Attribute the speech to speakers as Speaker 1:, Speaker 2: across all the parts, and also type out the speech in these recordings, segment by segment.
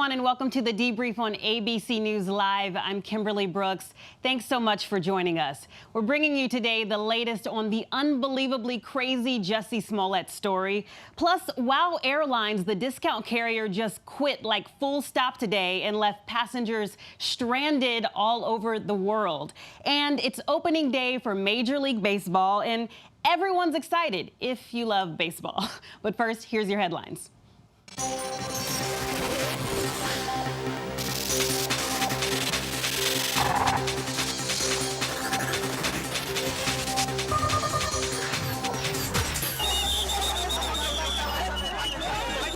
Speaker 1: everyone, and welcome to the Debrief on ABC News Live. I'm Kimberly Brooks. Thanks so much for joining us. We're bringing you today the latest on the unbelievably crazy Jussie Smollett story. Plus, WOW Airlines, the discount carrier, just quit like full stop today and left passengers stranded all over the world. And it's opening day for Major League Baseball, and everyone's excited if you love baseball. But first, here's your headlines.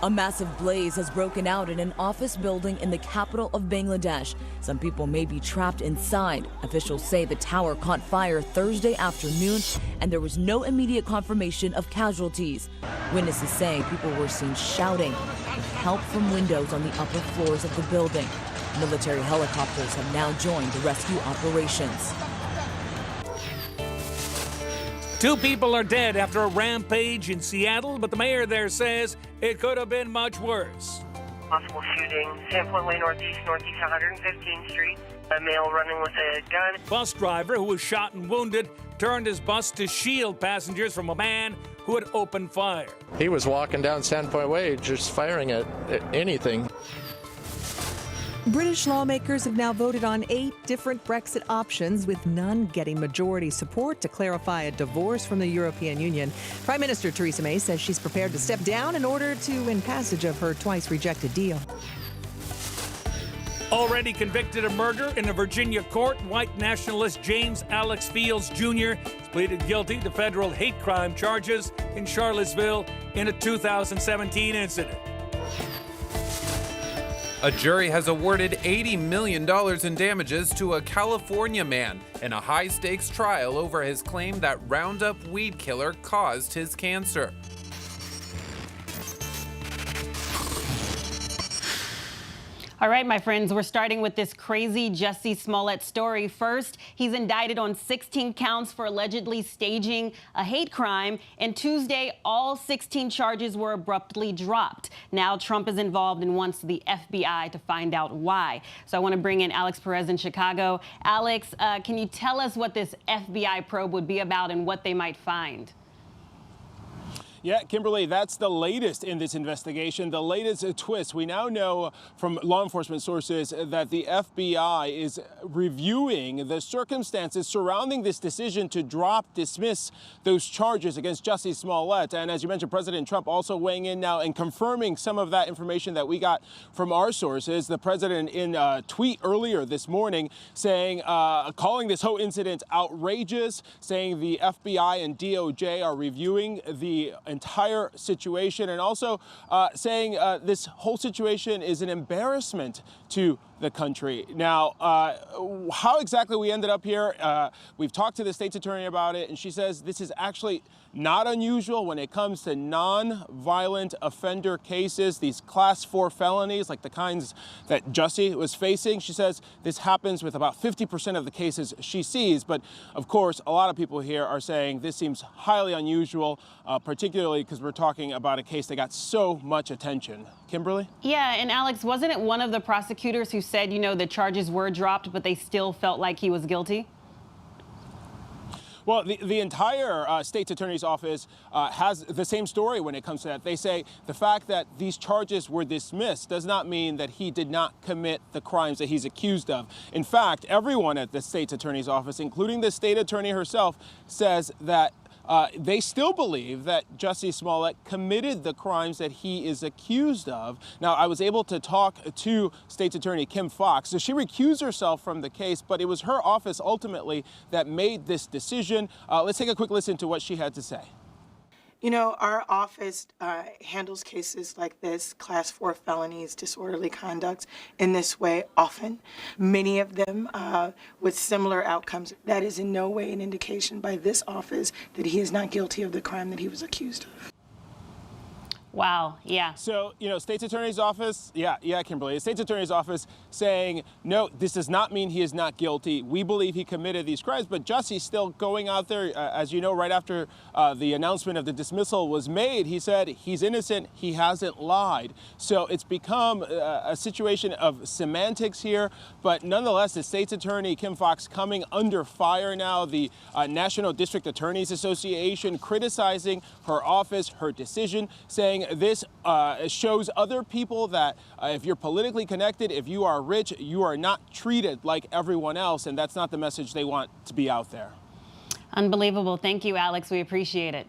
Speaker 2: A massive blaze has broken out in an office building in the capital of Bangladesh. Some people may be trapped inside. Officials say the tower caught fire Thursday afternoon, and there was no immediate confirmation of casualties. Witnesses say people were seen shouting with help from windows on the upper floors of the building. Military helicopters have now joined the rescue operations.
Speaker 3: 2 people are dead after a rampage in Seattle, but the mayor there says it could have been much worse.
Speaker 4: Possible shooting, Sandpoint Way northeast 115th Street. A male running with a gun.
Speaker 3: Bus driver who was shot and wounded turned his bus to shield passengers from a man who had opened fire.
Speaker 5: He was walking down Sandpoint Way just firing at anything.
Speaker 6: British lawmakers have now voted on 8 different Brexit options, with none getting majority support to clarify a divorce from the European Union. Prime Minister Theresa May says she's prepared to step down in order to win passage of her twice-rejected deal.
Speaker 3: Already convicted of murder in a Virginia court, white nationalist James Alex Fields Jr. has pleaded guilty to federal hate crime charges in Charlottesville in a 2017 incident.
Speaker 7: A jury has awarded $80 million in damages to a California man in a high-stakes trial over his claim that Roundup weed killer caused his cancer.
Speaker 1: All right, my friends, we're starting with this crazy Jussie Smollett story. First, he's indicted on 16 counts for allegedly staging a hate crime. And Tuesday, all 16 charges were abruptly dropped. Now Trump is involved and wants the FBI to find out why. So I want to bring in Alex Perez in Chicago. Alex, can you tell us what this FBI probe would be about and what they might find?
Speaker 8: Yeah, Kimberly, that's the latest in this investigation, the latest twist. We now know from law enforcement sources that the FBI is reviewing the circumstances surrounding this decision to dismiss those charges against Jussie Smollett. And as you mentioned, President Trump also weighing in now and confirming some of that information that we got from our sources. The president in a tweet earlier this morning saying, calling this whole incident outrageous, saying the FBI and DOJ are reviewing the entire situation, and also saying this whole situation is an embarrassment to the country. Now, how exactly we ended up here, we've talked to the state's attorney about it, and she says this is actually not unusual when it comes to non-violent offender cases, these class 4 felonies like the kinds that Jussie was facing. She says this happens with about 50% of the cases she sees. But of course, a lot of people here are saying this seems highly unusual, particularly because we're talking about a case that got so much attention. Kimberly?
Speaker 1: Yeah, and Alex, wasn't it one of the prosecutors who said, you know, the charges were dropped, but they still felt like he was guilty?
Speaker 8: Well, the entire state's attorney's office has the same story when it comes to that. They say the fact that these charges were dismissed does not mean that he did not commit the crimes that he's accused of. In fact, everyone at the state's attorney's office, including the state attorney herself, says that they still believe that Jussie Smollett committed the crimes that he is accused of. Now, I was able to talk to State's Attorney Kim Foxx. So she recused herself from the case, but it was her office ultimately that made this decision. Let's take a quick listen to what she had to say.
Speaker 9: You know, our office handles cases like this, class 4 felonies, disorderly conduct, in this way often. Many of them with similar outcomes. That is in no way an indication by this office that he is not guilty of the crime that he was accused of.
Speaker 1: Wow, yeah.
Speaker 8: So, State's Attorney's Office, Kimberly, State's Attorney's Office saying, no, this does not mean he is not guilty. We believe he committed these crimes, but Jussie's still going out there. As you know, right after the announcement of the dismissal was made, he said he's innocent, he hasn't lied. So it's become a situation of semantics here, but nonetheless, the State's Attorney, Kim Foxx, coming under fire now. The National District Attorneys Association criticizing her office, her decision, saying this shows other people that if you're politically connected, if you are rich, you are not treated like everyone else, and that's not the message they want to be out there.
Speaker 1: Unbelievable. Thank you, Alex. We appreciate it.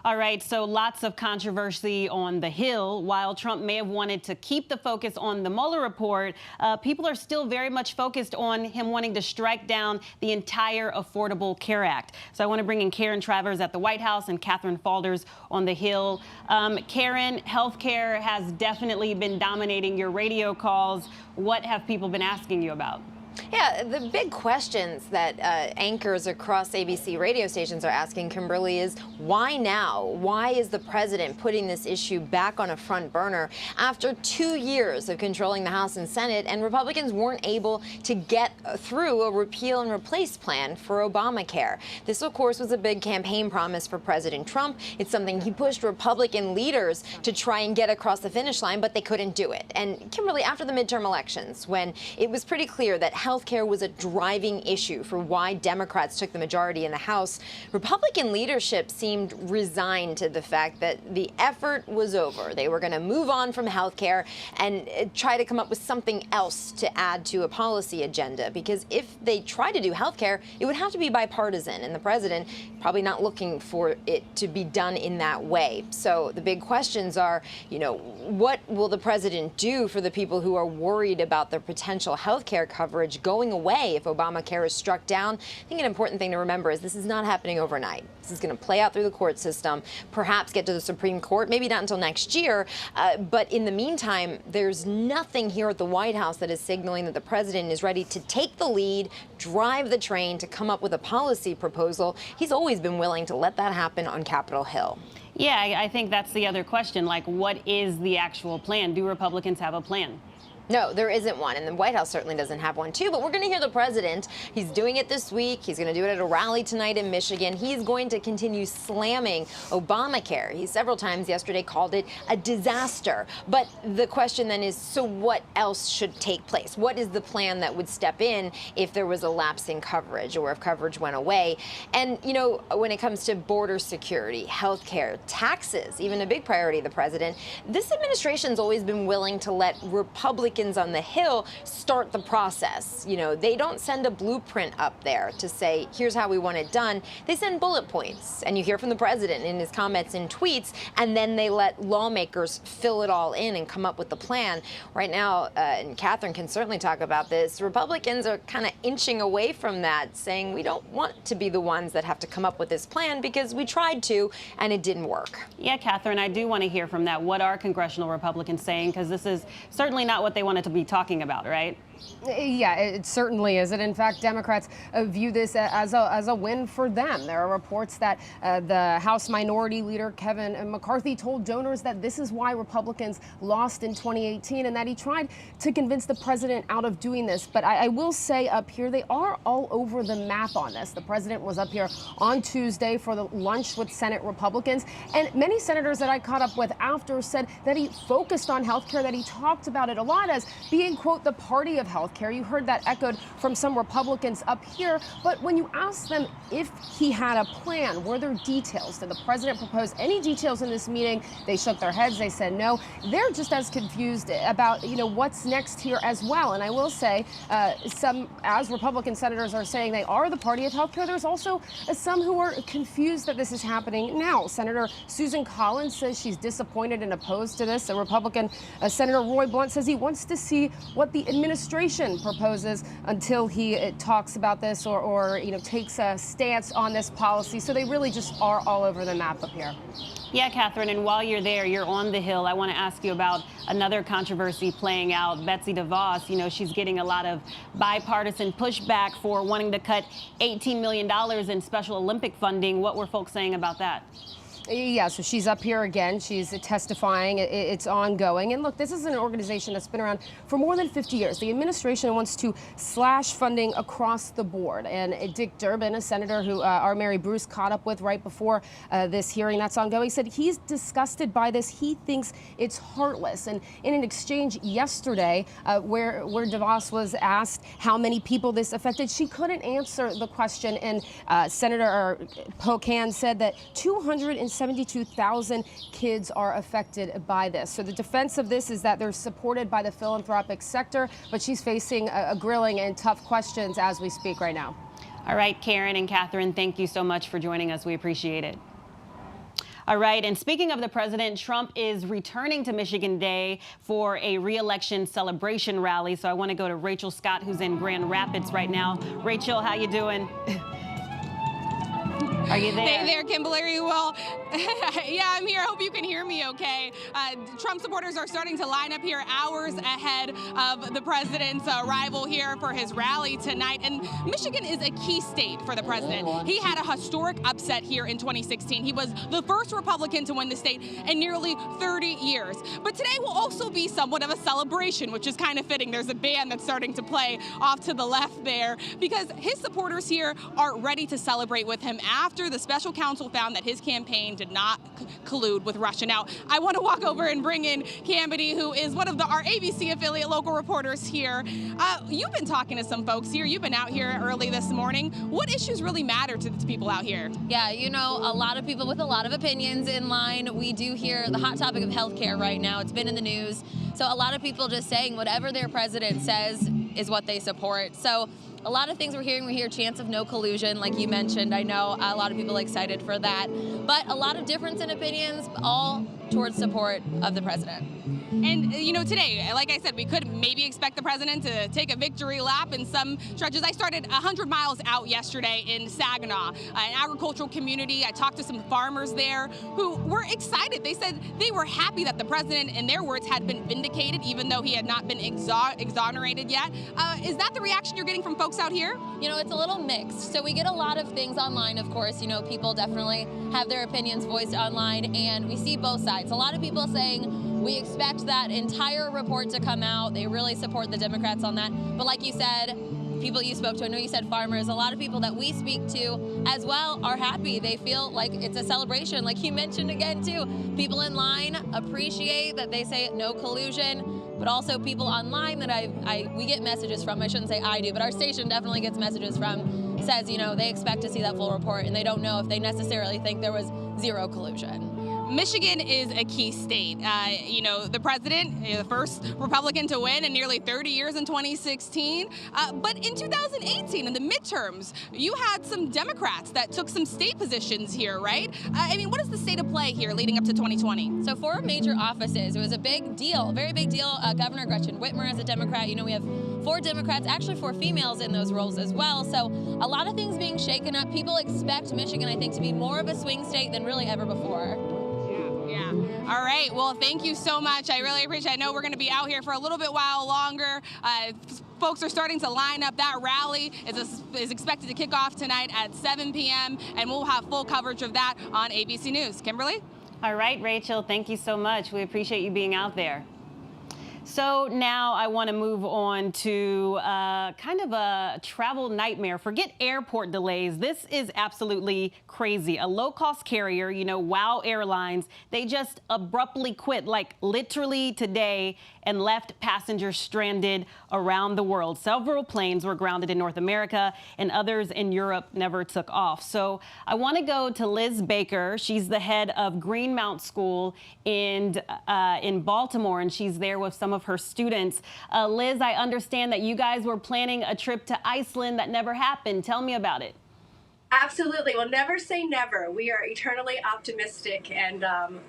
Speaker 1: All right, so lots of controversy on the Hill. While Trump may have wanted to keep the focus on the Mueller report, people are still very much focused on him wanting to strike down the entire Affordable Care Act. So I want to bring in Karen Travers at the White House and Catherine Faulders on the Hill. Karen, healthcare has definitely been dominating your radio calls. What have people been asking you about?
Speaker 10: Yeah, the big questions that anchors across ABC radio stations are asking, Kimberly, is why now? Why is the president putting this issue back on a front burner after 2 years of controlling the House and Senate, and Republicans weren't able to get through a repeal and replace plan for Obamacare? This, of course, was a big campaign promise for President Trump. It's something he pushed Republican leaders to try and get across the finish line, but they couldn't do it. And Kimberly, after the midterm elections, when it was pretty clear that healthcare was a driving issue for why Democrats took the majority in the House, Republican leadership seemed resigned to the fact that the effort was over. They were going to move on from healthcare and try to come up with something else to add to a policy agenda, because if they try to do healthcare, it would have to be bipartisan, and the president probably not looking for it to be done in that way. So the big questions are, what will the president do for the people who are worried about their potential healthcare coverage going away if Obamacare is struck down? I think an important thing to remember is this is not happening overnight. This is going to play out through the court system, perhaps get to the Supreme Court, maybe not until next year. But in the meantime, there's nothing here at the White House that is signaling that the president is ready to take the lead, drive the train to come up with a policy proposal. He's always been willing to let that happen on Capitol Hill.
Speaker 1: Yeah, I think that's the other question. Like, what is the actual plan? Do Republicans have a plan?
Speaker 10: No, there isn't one, and the White House certainly doesn't have one, too. But we're going to hear the president. He's doing it this week. He's going to do it at a rally tonight in Michigan. He's going to continue slamming Obamacare. He several times yesterday called it a disaster. But the question then is, so what else should take place? What is the plan that would step in if there was a lapse in coverage or if coverage went away? And, when it comes to border security, health care, taxes, even a big priority of the president, this administration's always been willing to let Republicans on the Hill start the process. They don't send a blueprint up there to say, here's how we want it done. They send bullet points. And you hear from the president in his comments and tweets, and then they let lawmakers fill it all in and come up with the plan. Right now, and Catherine can certainly talk about this, Republicans are kind of inching away from that, saying we don't want to be the ones that have to come up with this plan because we tried to and it didn't work.
Speaker 1: Yeah, Catherine, I do want to hear from that. What are congressional Republicans saying? Because this is certainly not what they wanted to be talking about, right?
Speaker 11: Yeah, it certainly is. And in fact, Democrats view this as a win for them. There are reports that the House Minority Leader Kevin McCarthy told donors that this is why Republicans lost in 2018 and that he tried to convince the president out of doing this. But I will say up here, they are all over the map on this. The president was up here on Tuesday for the lunch with Senate Republicans, and many senators that I caught up with after said that he focused on health care, that he talked about it a lot as being, quote, the party of health care. You heard that echoed from some Republicans up here. But when you ask them if he had a plan, were there details? Did the president propose any details in this meeting? They shook their heads. They said no. They're just as confused about, what's next here as well. And I will say some, as Republican senators are saying they are the party of health care, there's also some who are confused that this is happening now. Senator Susan Collins says she's disappointed and opposed to this. A Republican Senator Roy Blunt says he wants to see what the administration proposes until he talks about this or takes a stance on this policy. So they really just are all over the map up here.
Speaker 1: Yeah, Catherine, and while you're there, you're on the Hill. I want to ask you about another controversy playing out. Betsy DeVos, she's getting a lot of bipartisan pushback for wanting to cut $18 million in Special Olympic funding. What were folks saying about that?
Speaker 11: Yeah, so she's up here again. She's testifying. It's ongoing. And look, this is an organization that's been around for more than 50 years. The administration wants to slash funding across the board. And Dick Durbin, a senator who our Mary Bruce caught up with right before this hearing that's ongoing, said he's disgusted by this. He thinks it's heartless. And in an exchange yesterday where DeVos was asked how many people this affected, she couldn't answer the question. And Senator Pocan said that 272,000 kids are affected by this. So the defense of this is that they're supported by the philanthropic sector, but she's facing a grilling and tough questions as we speak right now.
Speaker 1: All right, Karen and Catherine, thank you so much for joining us. We appreciate it. All right, and speaking of the president, Trump is returning to Michigan Day for a re-election celebration rally. So I want to go to Rachel Scott, who's in Grand Rapids right now. Rachel, how you doing? Are you there?
Speaker 12: Hey there, Kimberly. Well, yeah, I'm here. I hope you can hear me okay. Trump supporters are starting to line up here hours ahead of the president's arrival here for his rally tonight. And Michigan is a key state for the president. He had a historic upset here in 2016. He was the first Republican to win the state in nearly 30 years. But today will also be somewhat of a celebration, which is kind of fitting. There's a band that's starting to play off to the left there because his supporters here are ready to celebrate with him after the special counsel found that his campaign did not collude with Russia. Now, I want to walk over and bring in KIMBERLY, who is one of our ABC affiliate local reporters here. You've been talking to some folks here. You've been out here early this morning. What issues really matter to the people out here?
Speaker 13: Yeah, you know, a lot of people with a lot of opinions in line. We do hear the hot topic of healthcare right now. It's been in the news. So a lot of people just saying whatever their president says is what they support. So a lot of things we're hearing. We hear chance of no collusion, like you mentioned. I know a lot of people are excited for that. But a lot of difference in opinions, all towards support of the president.
Speaker 12: And, you know, today, like I said, we could maybe expect the president to take a victory lap in some stretches. I started 100 miles out yesterday in Saginaw, an agricultural community. I talked to some farmers there who were excited. They said they were happy that the president, in their words, had been vindicated, even though he had not been exonerated yet. Is that the reaction you're getting from folks out here?
Speaker 13: You know, it's a little mixed. So we get a lot of things online, of course. You know, people definitely have their opinions voiced online, and we see both sides. A lot of people saying, we expect that entire report to come out. They really support the Democrats on that. But like you said, people you spoke to, I know you said farmers, a lot of people that we speak to as well are happy. They feel like it's a celebration, like you mentioned again too. People in line appreciate that they say no collusion, but also people online that we get messages from, I shouldn't say I do, but our station definitely gets messages from, says, you know, they expect to see that full report and they don't know if they necessarily think there was zero collusion.
Speaker 12: Michigan is a key state. You know, the president, the first Republican to win in nearly 30 years in 2016. But in 2018, in the midterms, you had some Democrats that took some state positions here, right? I mean, what is the state of play here leading up to 2020?
Speaker 13: So 4 major offices. It was a big deal, a very big deal. Governor Gretchen Whitmer is a Democrat. You know, we have 4 Democrats, actually 4 females in those roles as well. So a lot of things being shaken up. People expect Michigan, I think, to be more of a swing state than really ever before.
Speaker 12: Yeah. All right. Well, thank you so much. I really appreciate it. I know we're going to be out here for a little bit while longer. Folks are starting to line up. That rally is expected to kick off tonight at 7 p.m. and we'll have full coverage of that on ABC News. Kimberly?
Speaker 1: All right, Rachel, thank you so much. We appreciate you being out there. So now I want to move on to kind of a travel nightmare. Forget airport delays. This is absolutely crazy. A low-cost carrier, you know, WOW Airlines, they just abruptly quit, like literally today, and left passengers stranded around the world. Several planes were grounded in North America and others in Europe never took off. So I want to go to Liz Baker. She's the head of Greenmount School in Baltimore, and she's there with some of her students. Liz, I understand that you guys were planning a trip to Iceland that never happened. Tell me about it.
Speaker 14: Absolutely. Well, never say never. We are eternally optimistic and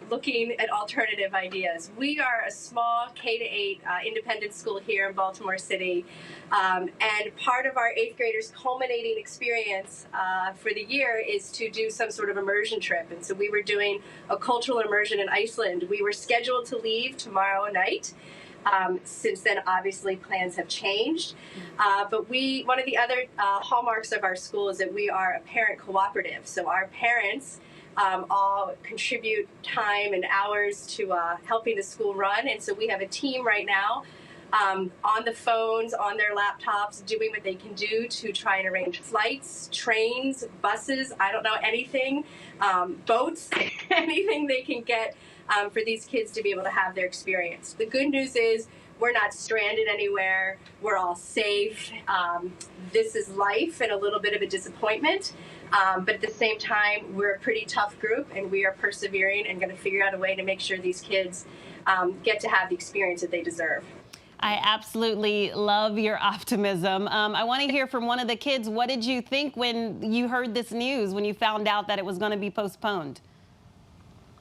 Speaker 14: looking at alternative ideas. We are a small K-8 independent school here in Baltimore City, and part of our 8th graders' culminating experience for the year is to do some sort of immersion trip. And so we were doing a cultural immersion in Iceland. We were scheduled to leave tomorrow night. Since then, obviously, plans have changed. But one of the other hallmarks of our school is that we are a parent cooperative. So our parents all contribute time and hours to helping the school run. And so we have a team right now on the phones, on their laptops, doing what they can do to try and arrange flights, trains, buses, I don't know, anything, boats, anything they can get for these kids to be able to have their experience. The good news is we're not stranded anywhere. We're all safe. This is life and a little bit of a disappointment. But at the same time, we're a pretty tough group, and we are persevering and going to figure out a way to make sure these kids get to have the experience that they deserve.
Speaker 1: I absolutely love your optimism. I want to hear from one of the kids. What did you think when you heard this news, when you found out that it was going to be postponed?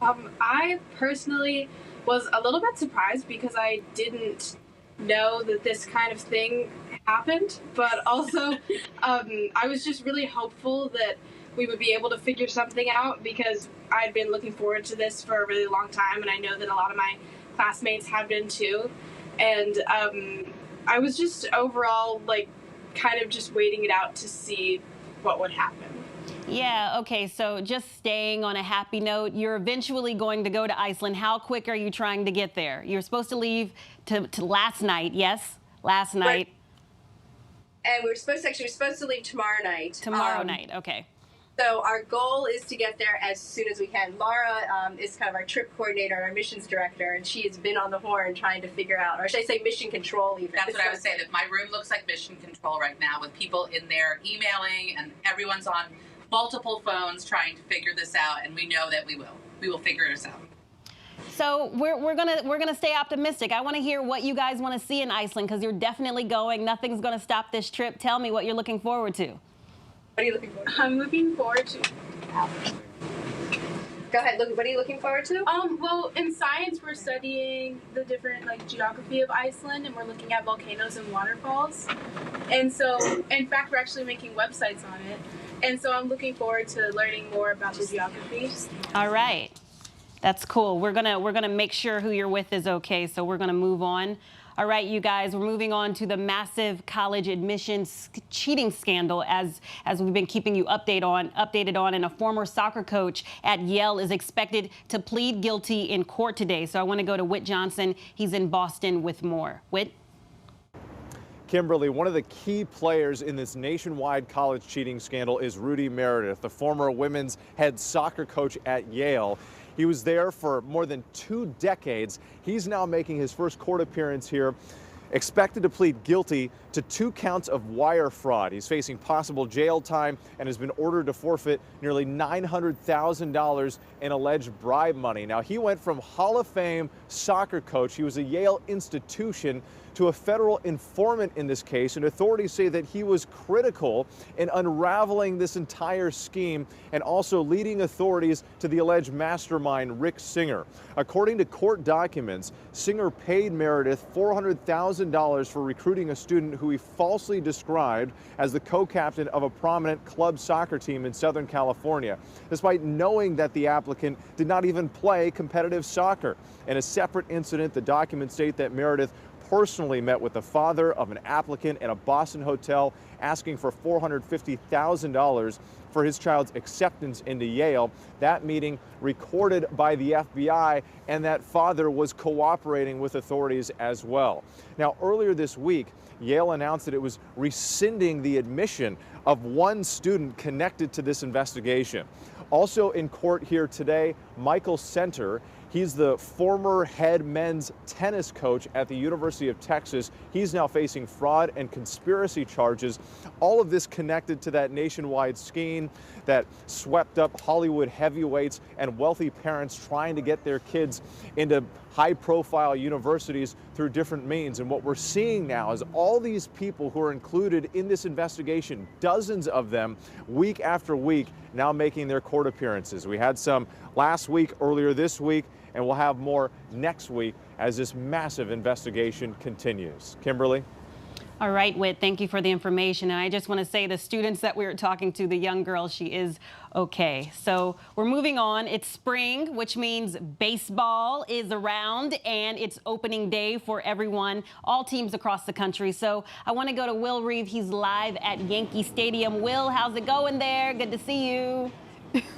Speaker 15: I personally was a little bit surprised because I didn't know that this kind of thing happened, but also I was just really hopeful that we would be able to figure something out because I'd been looking forward to this for a really long time, and I know that a lot of my classmates have been too. And I was just overall kind of just waiting it out to see what would happen.
Speaker 1: Yeah, okay, so just staying on a happy note, you're eventually going to go to Iceland. How quick are you trying to get there? You're supposed to leave to last night, yes? Last night.
Speaker 14: And we're supposed to leave tomorrow night.
Speaker 1: Tomorrow night, okay.
Speaker 14: So our goal is to get there as soon as we can. Laura is kind of our trip coordinator, our missions director, and she has been on the horn trying to figure out, or should I say mission control even.
Speaker 16: That's what I would say, that my room looks like mission control right now with people in there emailing, and everyone's on multiple phones trying to figure this out, and we know that we will figure this out.
Speaker 1: So we're gonna stay optimistic. I want to hear what you guys want to see in Iceland, because you're definitely going. Nothing's going to stop this trip. Tell me what you're looking forward to.
Speaker 14: What are you looking forward to?
Speaker 15: I'm looking forward to...
Speaker 14: Go ahead. What are you looking forward to?
Speaker 15: Well, in science, we're studying the different geography of Iceland, and we're looking at volcanoes and waterfalls. And so, in fact, we're actually making websites on it. And so I'm looking forward to learning more about the geography.
Speaker 1: All right. That's cool. We're gonna make sure who you're with is okay, so we're gonna move on. All right, you guys, we're moving on to the massive college admissions cheating scandal as we've been keeping you updated on, and a former soccer coach at Yale is expected to plead guilty in court today. So I want to go to Whit Johnson. He's in Boston with more. Whit?
Speaker 17: Kimberly, one of the key players in this nationwide college cheating scandal is Rudy Meredith, the former women's head soccer coach at Yale. He was there for more than 2 decades. He's now making his first court appearance here, expected to plead guilty to 2 counts of wire fraud. He's facing possible jail time and has been ordered to forfeit nearly $900,000 in alleged bribe money. Now, he went from Hall of Fame soccer coach, he was a Yale institution, to a federal informant in this case, and authorities say that he was critical in unraveling this entire scheme and also leading authorities to the alleged mastermind, Rick Singer. According to court documents, Singer paid Meredith $400,000 for recruiting a student who he falsely described as the co-captain of a prominent club soccer team in Southern California, despite knowing that the applicant did not even play competitive soccer. In a separate incident, the documents state that Meredith personally met with the father of an applicant in a Boston hotel asking for $450,000 for his child's acceptance into Yale. That meeting recorded by the FBI, and that father was cooperating with authorities as well. Now, earlier this week, Yale announced that it was rescinding the admission of 1 student connected to this investigation. Also in court here today, Michael Center. He's the former head men's tennis coach at the University of Texas. He's now facing fraud and conspiracy charges. All of this connected to that nationwide scheme that swept up Hollywood heavyweights and wealthy parents trying to get their kids into high-profile universities through different means. And what we're seeing now is all these people who are included in this investigation, dozens of them, week after week, now making their court appearances. We had some last week, earlier this week, and we'll have more next week as this massive investigation continues. Kimberly?
Speaker 1: All right, Whit, thank you for the information. And I just want to say the students that we were talking to, the young girl, she is okay. So we're moving on. It's spring, which means baseball is around and it's opening day for everyone, all teams across the country. So I want to go to Will Reeve. He's live at Yankee Stadium. Will, how's it going there? Good to see you.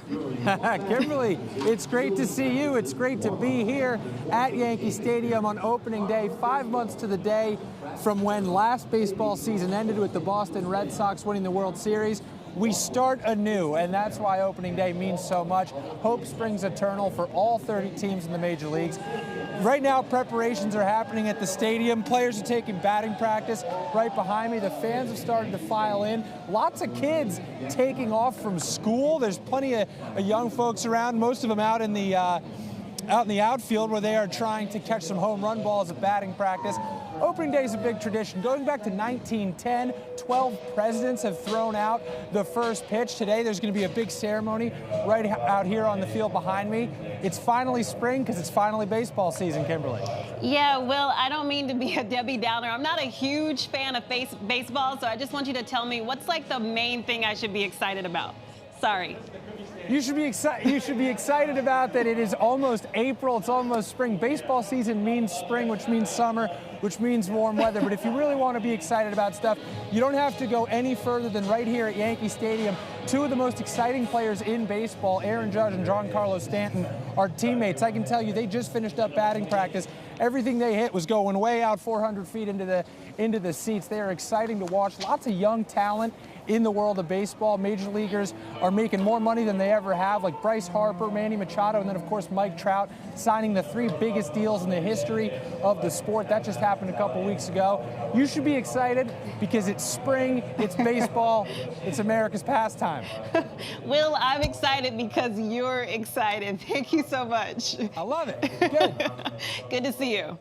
Speaker 18: Kimberly, it's great to see you. It's great to be here at Yankee Stadium on opening day, 5 months to the day from when last baseball season ended with the Boston Red Sox winning the World Series. We start anew, and that's why opening day means so much. Hope springs eternal for all 30 teams in the major leagues. Right now, preparations are happening at the stadium. Players are taking batting practice right behind me. The fans have started to file in. Lots of kids taking off from school. There's plenty of young folks around, most of them out in the outfield where they are trying to catch some home run balls at batting practice. Opening day is a big tradition. Going back to 1910, 12 presidents have thrown out the first pitch. Today there's going to be a big ceremony right out here on the field behind me. It's finally spring because it's finally baseball season, Kimberly.
Speaker 1: Yeah, Will, I don't mean to be a Debbie Downer. I'm not a huge fan of baseball, so I just want you to tell me what's like the main thing I should be excited about. Sorry.
Speaker 18: You should be excited about that. It is almost April. It's almost spring. Baseball season means spring, which means summer, which means warm weather. But if you really want to be excited about stuff, you don't have to go any further than right here at Yankee Stadium. Two of the most exciting players in baseball, Aaron Judge and Giancarlo Stanton, are teammates. I can tell you they just finished up batting practice. Everything they hit was going way out 400 feet into the seats. They are exciting to watch. Lots of young talent in the world of baseball. Major leaguers are making more money than they ever have, like Bryce Harper, Manny Machado, and then, of course, Mike Trout signing the 3 biggest deals in the history of the sport. That just happened a couple weeks ago. You should be excited because it's spring, it's baseball, it's America's pastime.
Speaker 1: Will, I'm excited because you're excited. Thank you so much.
Speaker 18: I love it. Good.
Speaker 1: Good to see you.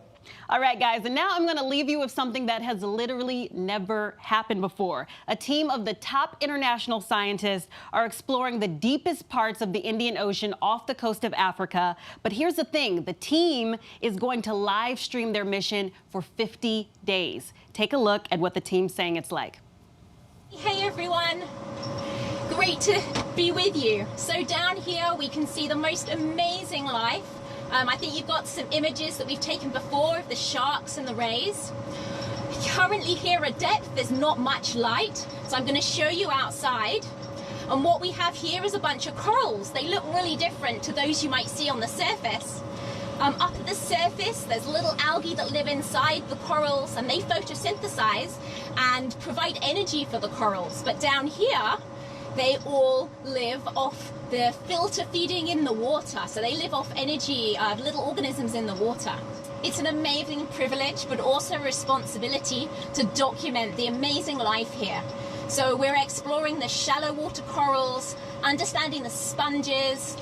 Speaker 1: All right, guys, and now I'm going to leave you with something that has literally never happened before. A team of the top international scientists are exploring the deepest parts of the Indian Ocean off the coast of Africa. But here's the thing. The team is going to live stream their mission for 50 days. Take a look at what the team's saying it's like.
Speaker 19: Hey, everyone. Great to be with you. So down here, we can see the most amazing life. I think you've got some images that we've taken before of the sharks and the rays. Currently here at depth, there's not much light, so I'm going to show you outside. And what we have here is a bunch of corals. They look really different to those you might see on the surface. Up at the surface, there's little algae that live inside the corals, and they photosynthesize and provide energy for the corals. But down here, they all live off the filter feeding in the water. So they live off energy of little organisms in the water. It's an amazing privilege, but also a responsibility to document the amazing life here. So we're exploring the shallow water corals, understanding the sponges,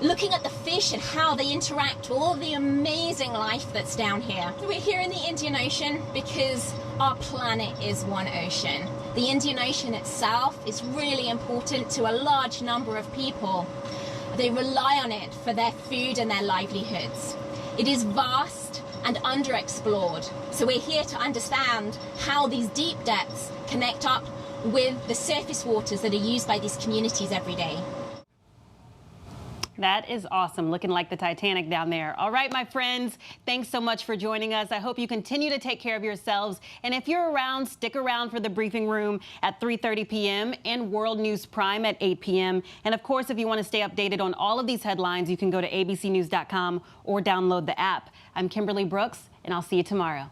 Speaker 19: looking at the fish and how they interact with all the amazing life that's down here. We're here in the Indian Ocean because our planet is one ocean. The Indian Ocean itself is really important to a large number of people. They rely on it for their food and their livelihoods. It is vast and underexplored. So we're here to understand how these deep depths connect up with the surface waters that are used by these communities every day.
Speaker 1: That is awesome, looking like the Titanic down there. All right, my friends, thanks so much for joining us. I hope you continue to take care of yourselves. And if you're around, stick around for the briefing room at 3:30 p.m. and World News Prime at 8 p.m. And of course, if you want to stay updated on all of these headlines, you can go to abcnews.com or download the app. I'm Kimberly Brooks, and I'll see you tomorrow.